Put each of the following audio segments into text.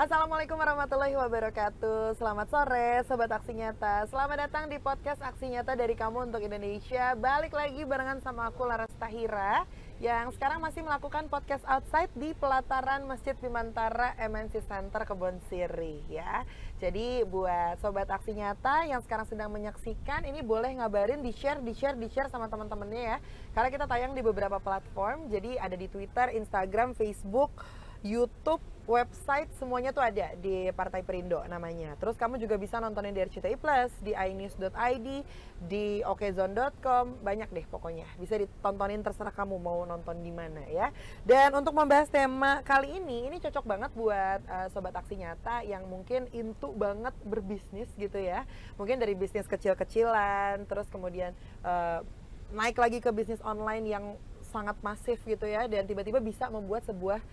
Assalamualaikum warahmatullahi wabarakatuh. Selamat sore Sobat Aksi Nyata. Selamat datang di podcast Aksi Nyata dari Kamu untuk Indonesia. Balik lagi barengan sama aku Laras Tahira, yang sekarang masih melakukan podcast outside di pelataran Masjid Bimantara MNC Center Kebon Sirih ya. Jadi buat Sobat Aksi Nyata yang sekarang sedang menyaksikan, ini boleh ngabarin di share sama teman-temannya ya. Karena kita tayang di beberapa platform, jadi ada di Twitter, Instagram, Facebook, YouTube, website, semuanya tuh ada di Partai Perindo namanya. Terus kamu juga bisa nontonin di RCTI Plus, di inews.id, di okezone.com, banyak deh pokoknya. Bisa ditontonin terserah kamu mau nonton di mana ya. Dan untuk membahas tema kali ini cocok banget buat Sobat Aksi Nyata yang mungkin into banget berbisnis gitu ya. Mungkin dari bisnis kecil-kecilan, terus kemudian naik lagi ke bisnis online yang sangat masif gitu ya. Dan tiba-tiba bisa membuat sebuah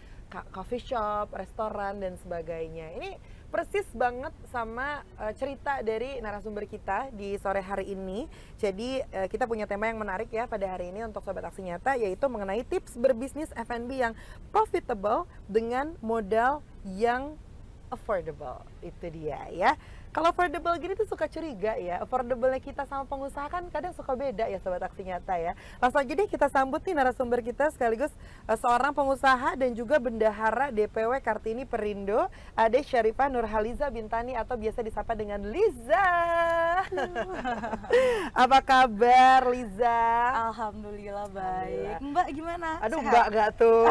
coffee shop, restoran, dan sebagainya. Ini persis banget sama cerita dari narasumber kita di sore hari ini. Jadi kita punya tema yang menarik ya pada hari ini untuk Sobat Aksi Nyata, yaitu mengenai tips berbisnis F&B yang profitable dengan modal yang affordable. Itu dia ya. Kalau affordable gini tuh suka curiga ya. Affordable-nya kita sama pengusaha kan kadang suka beda ya Sobat Aksi Nyata ya. Langsung aja deh kita sambut nih narasumber kita sekaligus seorang pengusaha dan juga bendahara DPW Kartini Perindo, Ade Syarifah Nurhaliza Bintani atau biasa disapa dengan Liza. Apa kabar Liza? Alhamdulillah baik. Mbak gimana? Aduh, Sehat? Mbak gak tuh.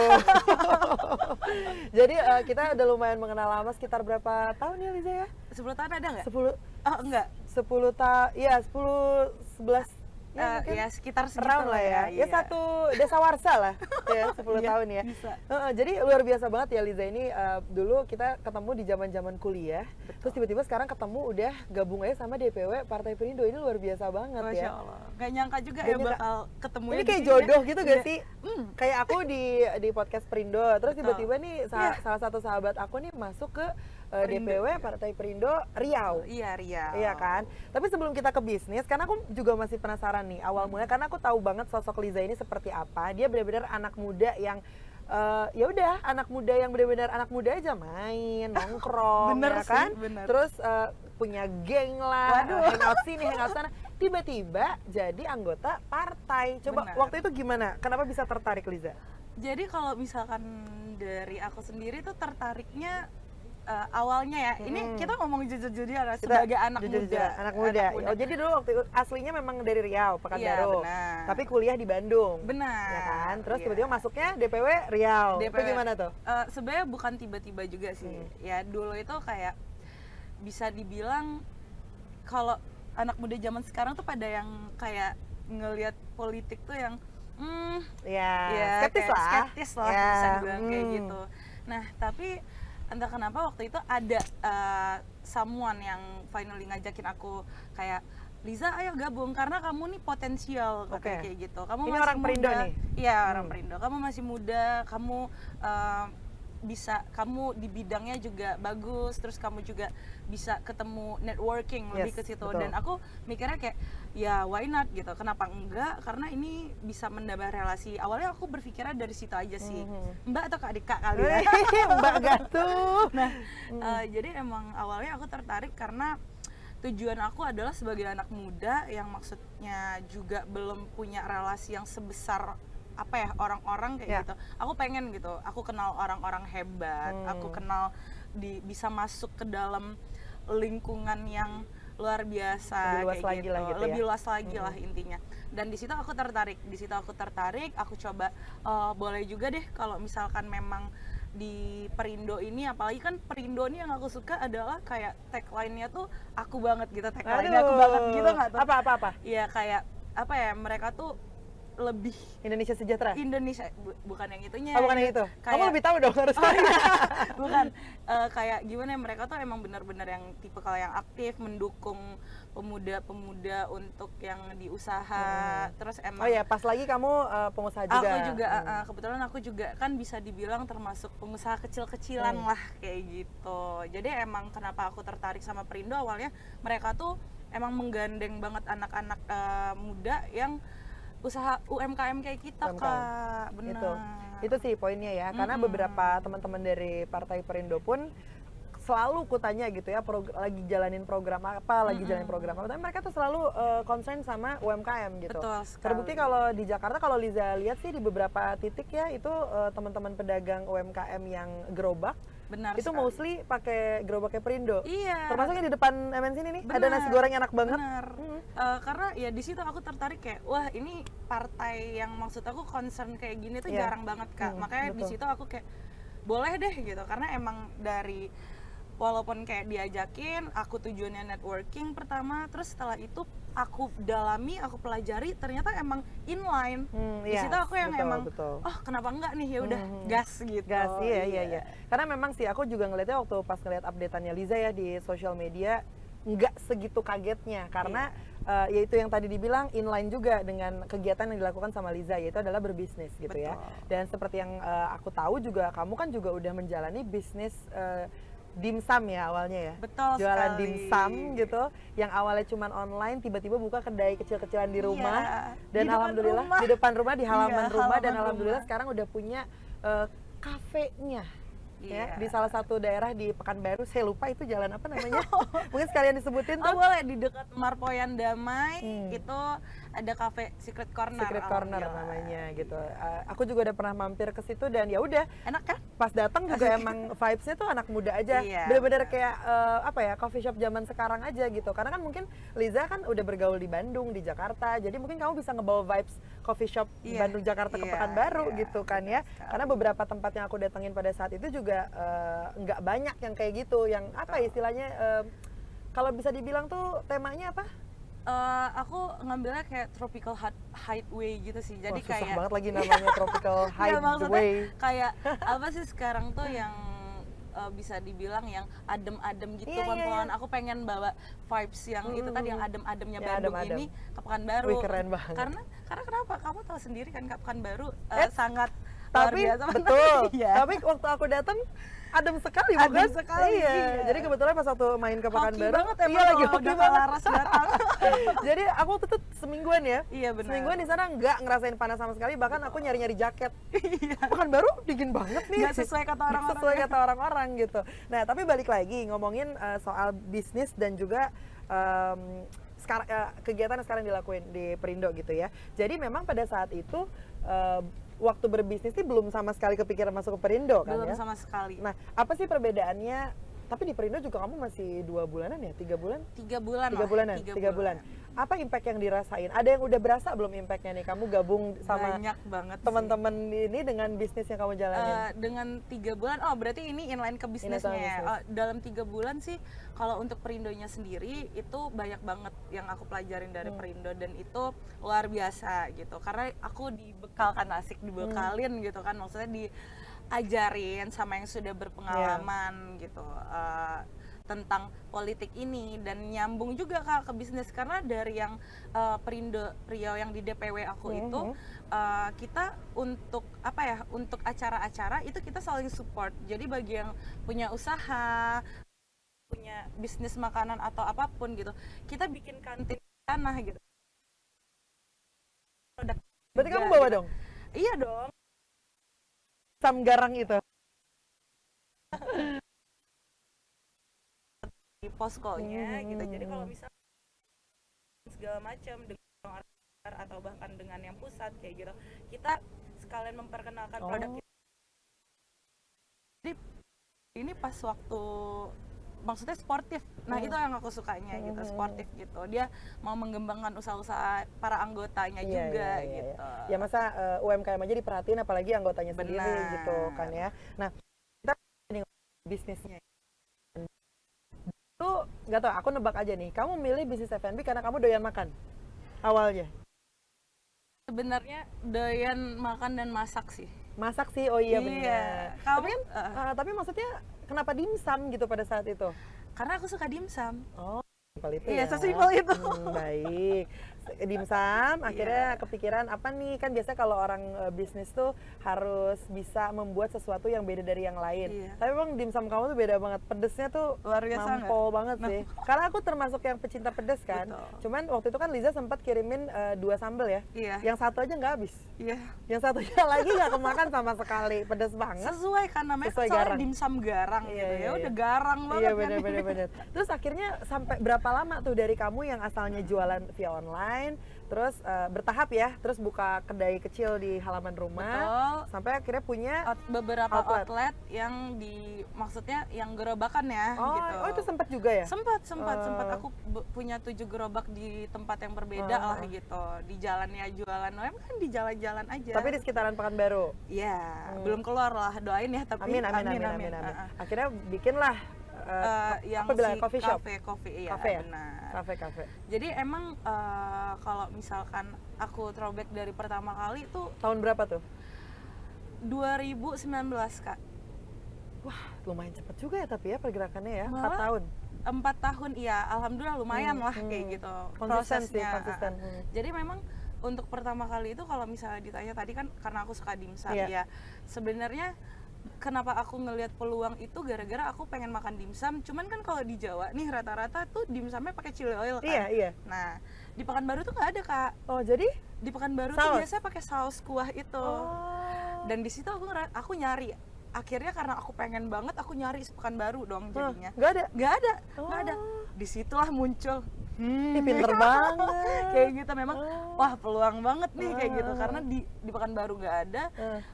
Jadi kita udah lumayan mengenal lama, sekitar berapa tahun ya Liza ya? 10 tahun ada nggak? 10 Oh enggak. 10 tahun, ya 10 11 Ya sekitar segitu round lah ya. Ya iya. satu dasawarsa lah ya 10 Iya, tahun ya. bisa. Jadi luar biasa banget ya Liza ini. Dulu kita ketemu di zaman-zaman kuliah. Betul. Terus tiba-tiba sekarang ketemu udah gabung aja sama DPW Partai Perindo. Ini luar biasa banget Masya ya. Allah. Gak nyangka juga Gak ya nyangka. bakal ketemu Ini kayak jodoh gitu gak sih? Kayak aku di podcast Perindo, terus Betul. tiba-tiba nih salah satu sahabat aku nih masuk ke Perindo. DPW Partai Perindo Riau. Iya Riau. Iya kan? Tapi sebelum kita ke bisnis, karena aku juga masih penasaran nih awal mulanya, karena aku tahu banget sosok Liza ini seperti apa. Dia benar-benar anak muda yang ya udah, anak muda yang benar-benar anak muda aja, main, nongkrong, Bener ya kan? sih, bener. Terus punya geng lah, Waduh. hangout sini, hangout sana. Tiba-tiba jadi anggota partai. Coba Bener. waktu itu gimana? Kenapa bisa tertarik Liza? Jadi kalau misalkan dari aku sendiri tuh tertariknya awalnya ya, ini kita ngomong jujur-jujur ya, sebagai anak jujur-jujur, muda. anak muda. Oh, jadi dulu waktu itu aslinya memang dari Riau, Pekanbaru. Iya, benar. Tapi kuliah di Bandung. Benar. Ya kan? Terus Iya. tiba-tiba masuknya DPW Riau. Itu DPW. gimana tuh? Sebenarnya bukan tiba-tiba juga sih. Ya dulu itu kayak bisa dibilang kalau anak muda zaman sekarang tuh pada yang kayak ngelihat politik tuh yang Ya, skeptis kayak lah. skeptis lah, Ya, bisa dibilang kayak gitu. Nah tapi entah kenapa waktu itu ada someone yang finally ngajakin aku kayak, Liza ayo gabung karena kamu nih potensial, katanya Oke. kayak gitu. Kamu Ini masih orang Perindo muda. nih? Iya, orang Perindo. Kamu masih muda, kamu bisa, kamu di bidangnya juga bagus, terus kamu juga bisa ketemu networking lebih ke situ. betul. Dan aku mikirnya kayak, ya why not gitu, kenapa enggak, karena ini bisa menambah relasi. Awalnya aku berpikirnya dari situ aja sih, Mbak atau Kak Dika kali ya. Mbak Gatuh. Nah, jadi emang awalnya aku tertarik karena tujuan aku adalah sebagai anak muda yang maksudnya juga belum punya relasi yang sebesar apa ya, orang-orang kayak Ya. gitu. Aku pengen gitu, aku kenal orang-orang hebat, aku kenal bisa masuk ke dalam lingkungan yang luar biasa, Lebih luas kayak lagi gitu. lah gitu ya. Lebih luas lagi lah intinya. Dan di situ aku tertarik, aku coba boleh juga deh kalau misalkan memang di Perindo ini, apalagi kan Perindo ini yang aku suka adalah kayak tagline-nya tuh aku banget gitu, tagline-nya aku banget gitu nggak tuh? Apa? Iya kayak apa ya, mereka tuh lebih Indonesia sejahtera? Indonesia, bukan yang itunya. Oh, bukan yang itu? Kamu lebih tahu dong harusnya. Oh iya, bukan. Kayak gimana ya, mereka tuh emang benar-benar yang tipe kalau yang aktif mendukung pemuda-pemuda untuk yang di usaha. Terus emang Oh ya, pas lagi kamu pengusaha juga. aku juga kebetulan aku juga kan bisa dibilang termasuk pengusaha kecil-kecilan lah kayak gitu. Jadi emang kenapa aku tertarik sama Perindo awalnya, mereka tuh emang menggandeng banget anak-anak muda yang usaha UMKM kayak kita, UMKM. Kak. Benar. Itu sih poinnya ya, karena beberapa teman-teman dari Partai Perindo pun selalu kutanya gitu ya, lagi jalanin program apa, lagi jalanin program apa, tapi mereka tuh selalu concern sama UMKM gitu. Betul sekali. Terbukti kalau di Jakarta, kalau Liza lihat sih di beberapa titik ya, itu teman-teman pedagang UMKM yang gerobak, Benar itu sekali. mostly pakai gerobaknya Perindo. Iya. Termasuk yang di depan MNC ini nih, ada Benar, nasi goreng enak banget. benar. Karena ya di situ aku tertarik kayak, wah ini partai yang maksud aku concern kayak gini tuh Iya. jarang banget Kak. Makanya di betul. situ aku kayak boleh deh gitu, karena emang dari walaupun kayak diajakin, aku tujuannya networking pertama, terus setelah itu aku dalami, aku pelajari, ternyata emang inline. Di Yes, situ aku yang betul, emang, betul. oh kenapa enggak nih, ya udah gas gitu. Gas, iya. Karena memang sih aku juga ngeliatnya waktu pas ngeliat updateannya Liza ya di sosial media, nggak segitu kagetnya karena ya itu yang tadi dibilang inline juga dengan kegiatan yang dilakukan sama Liza, yaitu adalah berbisnis gitu ya. Betul. Dan seperti yang aku tahu juga, kamu kan juga udah menjalani bisnis dimsum ya awalnya ya. Betul Jualan sekali. dimsum gitu, yang awalnya cuman online, tiba-tiba buka kedai kecil-kecilan di rumah. Iya, Dan di depan alhamdulillah rumah. di depan rumah, di halaman Iya, rumah, dan halaman alhamdulillah rumah. sekarang udah punya kafenya. Ya, Iya. di salah satu daerah di Pekanbaru, saya lupa itu jalan apa namanya. Mungkin sekalian disebutin Oh tuh. boleh, di dekat Marpoyan Damai itu ada cafe Secret Corner. Secret Corner alhamdulillah. namanya gitu. Aku juga udah pernah mampir ke situ, dan ya udah, Enak kan? pas datang juga emang vibes-nya tuh anak muda aja. Iya, Bener-bener kayak apa ya, coffee shop zaman sekarang aja gitu. Karena kan mungkin Liza kan udah bergaul di Bandung, di Jakarta. Jadi mungkin kamu bisa ngebawa vibes coffee shop Iya, Bandung Jakarta ke iya, Pekanbaru iya, gitu kan ya. sekali. Karena beberapa tempat yang aku datengin pada saat itu juga nggak banyak yang kayak gitu, yang apa ya istilahnya, kalau bisa dibilang tuh temanya apa? Aku ngambilnya kayak tropical hideaway gitu sih. Jadi Wah, susah kayak banget lagi namanya tropical Nggak, maksudnya hideaway. kayak apa sih sekarang tuh yang bisa dibilang yang adem-adem gitu Iya, iya, pelan-pelan. iya. Aku pengen bawa vibes yang itu tadi, yang adem-ademnya Ya, Bandung adem-adem. ini ke Pekanbaru. Wih, keren banget. Karena kenapa? Kamu tahu sendiri kan Kak, Pekanbaru Eh, sangat luar Tapi biasa. betul. Iya. Tapi waktu aku datang adem sekali, Adem bukan? sekali, Iya. iya. Jadi kebetulan pas waktu main ke Hoki Pekanbaru, banget emang iya lagi kalau hoki udah banget. Laras datang. Jadi aku waktu itu semingguan ya. Iya, benar. Semingguan di sana nggak ngerasain panas sama sekali, bahkan aku nyari-nyari jaket. Pekanbaru dingin banget nih. Nggak sesuai kata Nggak orang-orang sesuai ya. kata orang-orang gitu. Nah, tapi balik lagi ngomongin soal bisnis dan juga kegiatan yang sekarang dilakuin di Perindo gitu ya. Jadi memang pada saat itu waktu berbisnis sih belum sama sekali kepikiran masuk ke Perindo kan Belum ya. sama sekali. Nah, apa sih perbedaannya? Tapi di Perindo juga kamu masih 2 bulanan ya? 3 bulan? 3 bulan 3 lah, bulanan? 3 3 bulan. Apa impact yang dirasain? Ada yang udah berasa belum impactnya nih? Kamu gabung sama Banyak banget sih. teman-teman ini dengan bisnis yang kamu jalanin? Dengan 3 bulan, oh berarti ini inline ke bisnisnya Inline ya. sama Dalam 3 bulan sih, kalau untuk Perindonya sendiri itu banyak banget yang aku pelajarin dari Perindo, dan itu luar biasa gitu. Karena aku dibekalkan, asik dibekalin gitu kan, maksudnya diajarin sama yang sudah berpengalaman gitu. Tentang politik ini, dan nyambung juga Kak ke bisnis, karena dari yang Perindo Riau yang di DPW aku itu kita untuk apa ya, untuk acara-acara itu kita saling support. Jadi bagi yang punya usaha, punya bisnis makanan atau apapun gitu, kita bikin kantin di sana gitu. Berarti kamu juga bawa gitu. dong Iya dong. sam garang itu? Di poskonya gitu. Jadi kalau misalnya segala macam dengan orang atau bahkan dengan yang pusat kayak gitu, kita sekalian memperkenalkan produk kita. Jadi ini pas waktu, maksudnya sportif. Nah, itu yang aku sukanya gitu, sportif gitu. Dia mau mengembangkan usaha-usaha para anggotanya Iya, juga iya, iya, gitu. Ya masa UMKM aja diperhatiin, apalagi anggotanya sendiri Benar. gitu kan ya. Nah, kita ini bisnisnya itu nggak tahu, aku nebak aja nih. Kamu milih bisnis F&B karena kamu doyan makan awalnya. Sebenarnya doyan makan dan masak sih. Masak sih, oh iya Iya. benar. Kamu, Tapi kan, tapi maksudnya kenapa dimsum gitu pada saat itu? Karena aku suka dimsum. Oh, simpel itu Iya, ya. sesimpel itu. Baik. dimsum, akhirnya kepikiran apa nih, kan biasanya kalau orang bisnis tuh harus bisa membuat sesuatu yang beda dari yang lain. Iya. Tapi emang dimsum kamu tuh beda banget, pedesnya tuh Luar biasa nampol banget sih. Karena aku termasuk yang pecinta pedes kan. Betul. Cuman waktu itu kan Liza sempat kirimin 2 sambel ya. Iya. Yang satu aja nggak habis. Iya. Yang satunya lagi nggak kemakan sama sekali, pedes banget. Sesuai kan namanya Sesuai soalnya garang. dimsum garang Iya, gitu iya, ya. iya. Udah garang banget Iya kan. bener. Terus akhirnya sampai berapa lama tuh dari kamu yang asalnya jualan via online, terus bertahap ya, terus buka kedai kecil di halaman rumah, Betul. sampai akhirnya punya Beberapa Outlet. outlet yang maksudnya yang gerobakan ya gitu. oh itu sempat juga ya? Sempat aku punya 7 gerobak di tempat yang berbeda lah gitu. Di jalannya jualan, emang kan di jalan-jalan aja. Tapi di sekitaran Pekanbaru. Iya, belum keluar lah, doain ya tapi Amin. Akhirnya bikinlah yang apa bilang, si coffee shop? Coffee, iya Kafe ya? benar. Kafe. Jadi emang kalau misalkan aku throwback dari pertama kali tuh Tahun berapa tuh? 2019 Kak. Wah, lumayan cepet juga ya tapi ya pergerakannya ya, 4 Malah tahun. 4 tahun iya, alhamdulillah lumayan lah kayak gitu Konsisten sih, prosesnya. konsisten. Jadi memang untuk pertama kali itu kalau misalnya ditanya tadi kan karena aku suka dimsum Iya. ya. Sebenarnya kenapa aku ngelihat peluang itu gara-gara aku pengen makan dimsum. Cuman kan kalau di Jawa nih rata-rata tuh dimsumnya pakai chili oil kan. Iya. Nah, di Pekanbaru tuh nggak ada Kak. Oh, jadi? Di Pekanbaru Saus? tuh biasanya pakai saus kuah itu. Oh. Dan di situ aku nyari. Akhirnya karena aku pengen banget aku nyari Pekanbaru dong jadinya. Nggak ada? Nggak ada. Oh. Disitulah muncul. Ih, pinter banget. Kayak gitu memang. Oh. Wah, peluang banget nih kayak gitu karena di Pekanbaru nggak ada.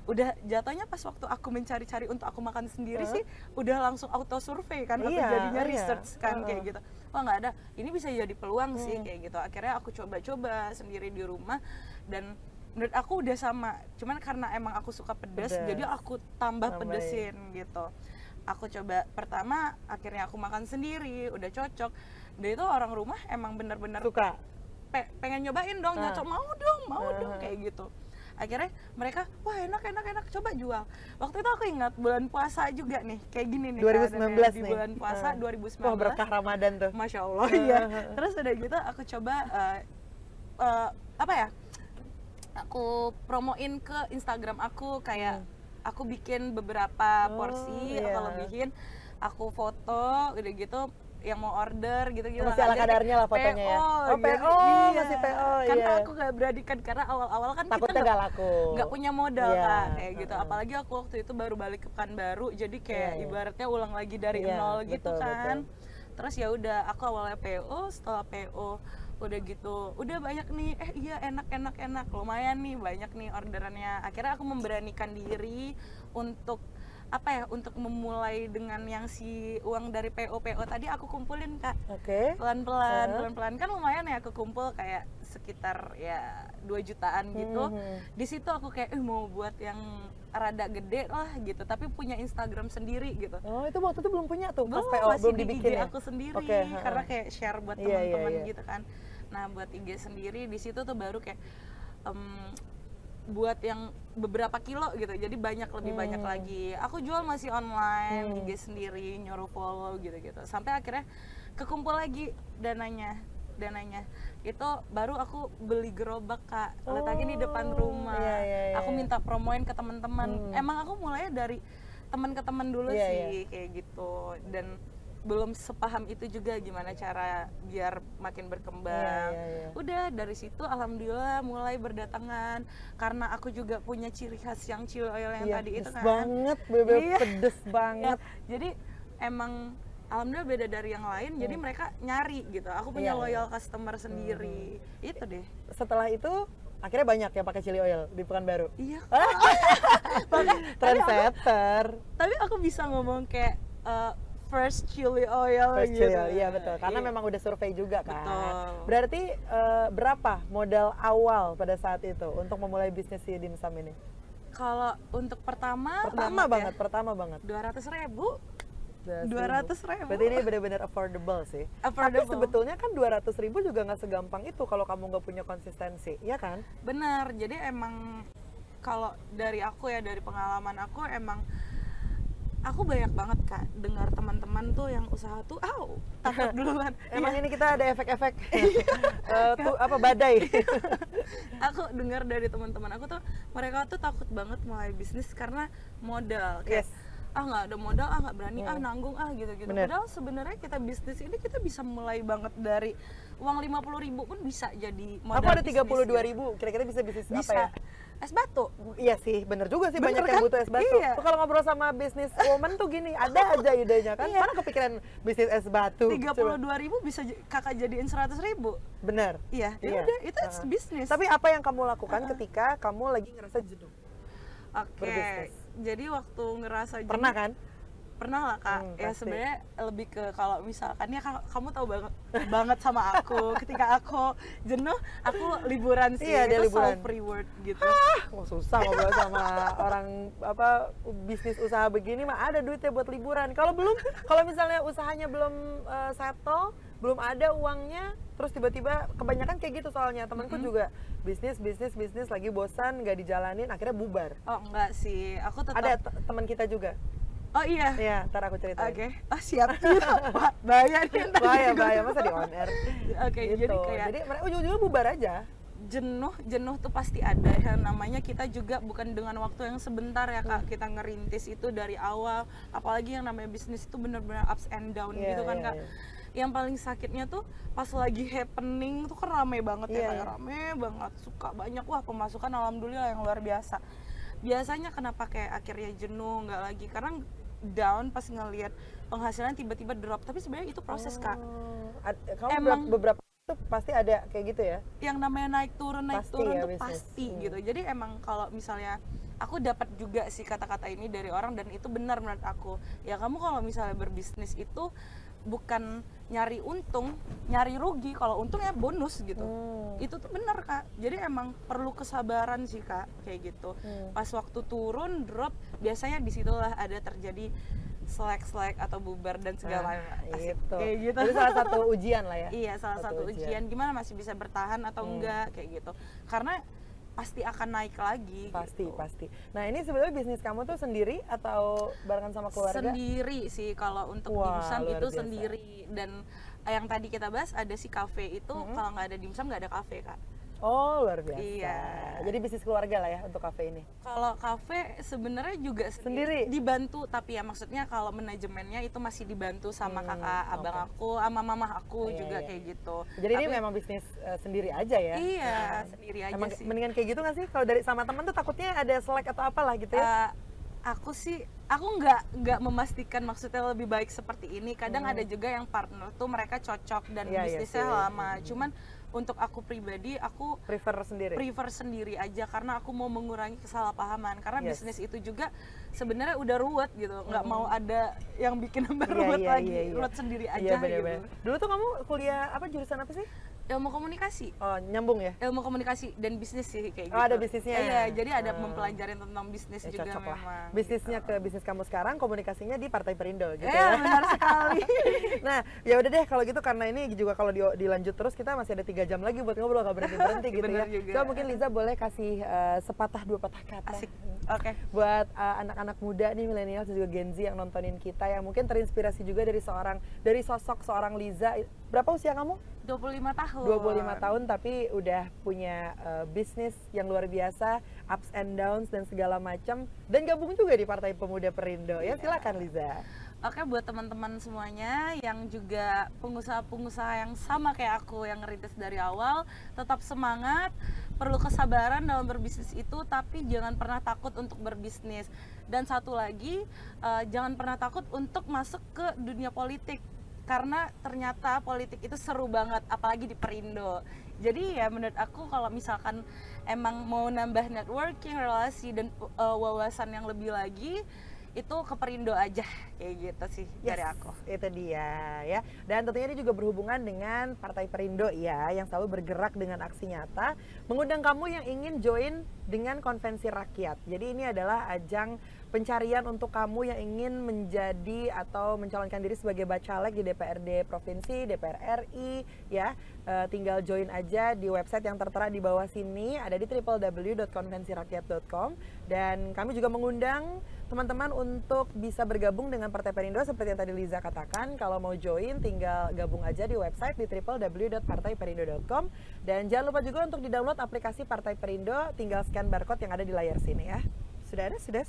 Udah jatuhnya pas waktu aku mencari-cari untuk aku makan sendiri sih udah langsung auto survei kan aku Iya, jadinya iya. research kan kayak gitu. Wah, nggak ada. Ini bisa jadi peluang sih kayak gitu. Akhirnya aku coba-coba sendiri di rumah dan menurut aku udah sama, cuman karena emang aku suka pedas, jadi aku tambah Tambahin. pedesin gitu. Aku coba pertama, akhirnya aku makan sendiri, udah cocok. Dan itu orang rumah emang bener-bener Suka. pengen nyobain dong, nyocok mau dong kayak gitu. Akhirnya mereka, wah enak, coba jual. Waktu itu aku ingat bulan puasa juga nih, kayak gini nih 2019 keadaannya. Di nih. bulan puasa 2019. Wah, berkah Ramadan tuh. Masya Allah ya. Terus udah gitu aku coba apa ya? Aku promoin ke Instagram aku kayak aku bikin beberapa porsi, iya. aku lebihin, aku foto, udah gitu yang mau order gitu-gitu. Masih ala Ada kadarnya lah fotonya ya. Oh, gitu. PO, Iya. masih PO, Karena iya. aku gak berani kan karena awal-awal kan Takutnya kita nggak laku. nggak punya modal Iya. kan kayak gitu. Apalagi aku waktu itu baru balik ke Pekanbaru, jadi kayak Iya. ibaratnya ulang lagi dari Iya, nol gitu betul, kan. Terus ya udah aku awalnya PO, setelah PO udah gitu udah banyak nih iya enak lumayan nih banyak nih orderannya. Akhirnya aku memberanikan diri untuk apa ya, untuk memulai dengan yang si uang dari PO tadi aku kumpulin Kak. Oke. Pelan-pelan kan lumayan ya, aku kumpul kayak sekitar ya 2 jutaan gitu. Di situ aku kayak mau buat yang rada gede lah gitu, tapi punya Instagram sendiri gitu. Oh, itu waktu itu belum punya tuh pas Belum, PO, masih belum di dibikin IG ya? aku sendiri, Oke, karena kayak share buat Iya, teman-teman iya. gitu kan. Nah, buat IG sendiri di situ tuh baru kayak buat yang beberapa kilo gitu, jadi lebih banyak lagi. Aku jual masih online, IG sendiri, nyuruh follow gitu-gitu. Sampai akhirnya kekumpul lagi dananya. Itu baru aku beli gerobak Kak, letaknya di depan rumah. Iya. Aku minta promoin ke teman-teman. Emang aku mulainya dari teman ke teman dulu Iya, sih kayak gitu, dan belum sepaham itu juga gimana cara biar makin berkembang. Iya. Udah dari situ alhamdulillah mulai berdatangan, karena aku juga punya ciri khas yang chili oil yang tadi itu pedes kan. banget, bener Iya. pedes banget. Jadi emang alhamdulillah beda dari yang lain, jadi mereka nyari gitu. Aku punya Iya. loyal customer sendiri. Itu deh. Setelah itu akhirnya banyak yang pakai chili oil di Pekanbaru. Iya. Trendsetter. Tapi aku bisa ngomong kayak first chili oil First gitu. chili oil, iya betul. Karena Iya. memang udah survei juga kan. Betul. Berarti berapa modal awal pada saat itu untuk memulai bisnis si dimsum ini? Kalau untuk pertama Pertama ya, banget. 200.000. 200.000. Berarti ini benar-benar affordable sih. Affordable. Tapi sebetulnya kan 200.000 juga nggak segampang itu kalau kamu nggak punya konsistensi, ya kan? Benar, jadi emang kalau dari aku ya, dari pengalaman aku emang aku banyak banget Kak dengar teman-teman tuh yang usaha tuh takut duluan. Emang Iya. ini kita ada efek-efek badai. Aku dengar dari teman-teman aku tuh mereka tuh takut banget mulai bisnis karena modal kayak Yes. nggak ada modal, nggak berani, nanggung gitu-gitu. Bener. Padahal sebenarnya kita bisnis ini kita bisa mulai banget dari uang 50.000 pun bisa jadi modal. Aku ada bisnis 32.000, kira-kira bisa bisnis gitu. apa Bisa ya? es batu. Iya sih, bener juga sih, Bener banyak yang kan? butuh es batu. Iya. Tuh kalau ngobrol sama bisnis woman tuh gini, ada aja idenya kan. Iya. Mana kepikiran bisnis es batu? 32.000 bisa kakak jadiin 100.000. Bener. Iya, ya Iya. udah itu bisnis. Tapi apa yang kamu lakukan ketika kamu lagi ngerasa jenuh? Oke, berbisnis? jadi waktu ngerasa Pernah kan? Pernah lah Kak, ya Pasti. sebenarnya lebih ke kalau misalkan ya kamu tahu banget sama aku ketika aku jenuh, aku liburan sih, Iya, dia itu liburan. self reward gitu. Oh, susah ngobrol sama orang bisnis usaha begini mah ada duitnya buat liburan. Kalau misalnya usahanya belum settle, belum ada uangnya, terus tiba-tiba kebanyakan kayak gitu soalnya temanku juga bisnis lagi bosan nggak dijalanin akhirnya bubar. Oh enggak sih, aku tetap. Ada teman kita juga. Oh iya. Iya, ntar aku ceritain. Oke, siap. Wah, bahaya nih. ntar Bahaya juga. masa di on air. Oke, Gitu. jadi kayak Jadi mereka ujung-ujungnya bubar aja. jenuh tuh pasti ada ya, namanya kita juga bukan dengan waktu yang sebentar ya Kak, kita ngerintis itu dari awal, apalagi yang namanya bisnis itu bener-bener ups and down Iya, gitu kan iya, Kak. iya. Yang paling sakitnya tuh pas lagi happening tuh kan rame banget Iya, ya, kayak iya. rame banget, suka banyak, wah pemasukan alhamdulillah yang luar biasa. Biasanya kenapa kayak akhirnya jenuh nggak lagi, karena down pas ngelihat penghasilan tiba-tiba drop, tapi sebenarnya itu proses Kak. Kamu Emang- beberapa tuh pasti ada kayak gitu ya? Yang namanya naik turun Pasti tuh ya, bisnis. pasti gitu. Jadi emang kalau misalnya aku dapat juga sih kata-kata ini dari orang dan itu benar menurut aku. Ya kamu kalau misalnya berbisnis itu bukan nyari untung, nyari rugi. Kalau untung ya bonus gitu. Itu tuh benar Kak. Jadi emang perlu kesabaran sih Kak, kayak gitu. Pas waktu turun drop, biasanya disitulah ada terjadi slack atau bubar dan segala asik. Gitu. Kayak gitu. Itu salah satu ujian lah ya. Iya, salah satu ujian gimana masih bisa bertahan atau enggak kayak gitu. Karena pasti akan naik lagi. Pasti, gitu. pasti. Nah, ini sebenarnya bisnis kamu tuh sendiri atau barengan sama keluarga? Sendiri sih kalau untuk Wah, dimsum luar itu biasa. sendiri, dan yang tadi kita bahas ada si cafe itu, kalau nggak ada dimsum nggak ada cafe Kak. Oh, luar biasa. Iya. Jadi bisnis keluarga lah ya untuk kafe ini. Kalau cafe sebenarnya juga Sendiri? dibantu, tapi ya maksudnya kalau manajemennya itu masih dibantu sama kakak abang aku, sama mamah aku Iya, juga iya. kayak gitu. Jadi ini Tapi- memang bisnis sendiri aja ya? Iya, sendiri aja Emang sih. mendingan kayak gitu nggak sih? Kalau dari sama teman tuh takutnya ada selek atau apalah gitu ya? Aku nggak memastikan maksudnya lebih baik seperti ini. Kadang ada juga yang partner tuh mereka cocok dan Iya, iya bisnisnya sih. lama. Cuman untuk aku pribadi aku Prefer sendiri? prefer sendiri aja karena aku mau mengurangi kesalahpahaman. Karena Yes. bisnis itu juga sebenarnya udah ruwet gitu. Nggak mau ada yang bikin nambah Iya, ruwet iya, lagi. iya, iya. Ruwet sendiri aja Iya, gitu. bener-bener. Dulu tuh kamu kuliah apa, jurusan apa sih? Ilmu komunikasi. Oh, nyambung ya? Ilmu komunikasi dan bisnis sih kayak gitu. Oh, ada bisnisnya. Iya, jadi ada Ah. mempelajari tentang bisnis Ya, juga cocok lah. memang. Bisnisnya ke bisnis kamu sekarang, komunikasinya di Partai Perindo gitu Ya, ya. benar sekali. Nah, ya udah deh kalau gitu, karena ini juga kalau dilanjut terus kita masih ada 3 jam lagi buat ngobrol, nggak berhenti gitu Bener ya. juga. Coba mungkin Liza boleh kasih sepatah dua patah kata Asik. Oke. buat anak-anak muda nih, milenial dan juga Gen Z yang nontonin kita, yang mungkin terinspirasi juga dari sosok seorang Liza. Berapa usia kamu? 25 tahun. 25 tahun tapi udah punya bisnis yang luar biasa, ups and downs dan segala macam, dan gabung juga di Partai Pemuda Perindo. Ya, silakan Liza. Oke, buat teman-teman semuanya yang juga pengusaha-pengusaha yang sama kayak aku yang ngerintis dari awal, tetap semangat, perlu kesabaran dalam berbisnis itu, tapi jangan pernah takut untuk berbisnis. Dan satu lagi, jangan pernah takut untuk masuk ke dunia politik. Karena ternyata politik itu seru banget, apalagi di Perindo. Jadi ya menurut aku kalau misalkan emang mau nambah networking, relasi, dan wawasan yang lebih lagi, itu ke Perindo aja, kayak gitu sih dari aku. Itu dia ya. Dan tentunya ini juga berhubungan dengan Partai Perindo ya, yang selalu bergerak dengan aksi nyata, mengundang kamu yang ingin join dengan konvensi rakyat. Jadi ini adalah ajang pencarian untuk kamu yang ingin menjadi atau mencalonkan diri sebagai bacalek di DPRD Provinsi, DPR RI ya. Tinggal join aja di website yang tertera di bawah sini, ada di www.konvensirakyat.com, dan kami juga mengundang teman-teman untuk bisa bergabung dengan Partai Perindo seperti yang tadi Liza katakan. Kalau mau join tinggal gabung aja di website di www.partaiperindo.com, dan jangan lupa juga untuk di-download aplikasi Partai Perindo, tinggal scan barcode yang ada di layar sini ya. Sudah ada? Sudah.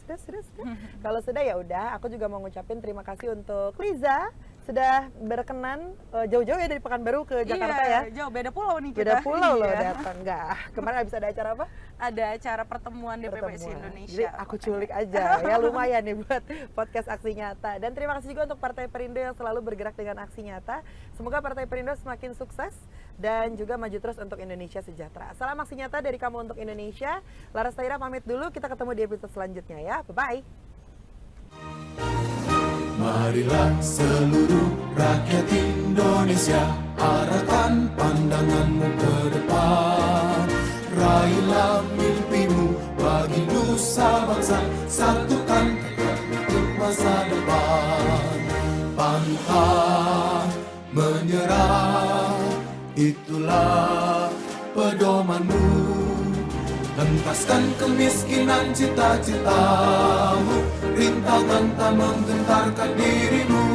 Kalau sudah ya udah, aku juga mau ngucapin terima kasih untuk Liza sudah berkenan jauh-jauh ya dari Pekanbaru ke Jakarta ya. Jauh, beda pulau nih kita. Beda pulau loh datang. Enggak. Kemarin habis ada acara apa? Ada acara pertemuan DPPSI Indonesia. Jadi aku culik aja ya, lumayan nih buat podcast Aksi Nyata. Dan terima kasih juga untuk Partai Perindo yang selalu bergerak dengan Aksi Nyata. Semoga Partai Perindo semakin sukses dan juga maju terus untuk Indonesia sejahtera. Salam Aksi Nyata dari kamu untuk Indonesia. Laras Tahira pamit dulu, kita ketemu di episode selanjutnya ya. Bye-bye. Marilah seluruh rakyat Indonesia, arahkan pandanganmu ke depan. Raihlah mimpimu bagi nusa bangsa, satukan tekad untuk masa depan. Pantang menyerah, itulah pedomanmu. Hentaskan kemiskinan cita-citamu, rintangan tak menggentarkan dirimu.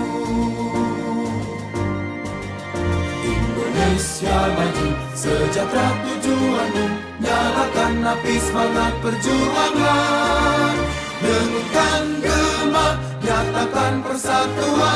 Indonesia maju, sejahtera tujuanmu, nyalakan api semangat perjuangan. Dengunkan gema, nyatakan persatuan.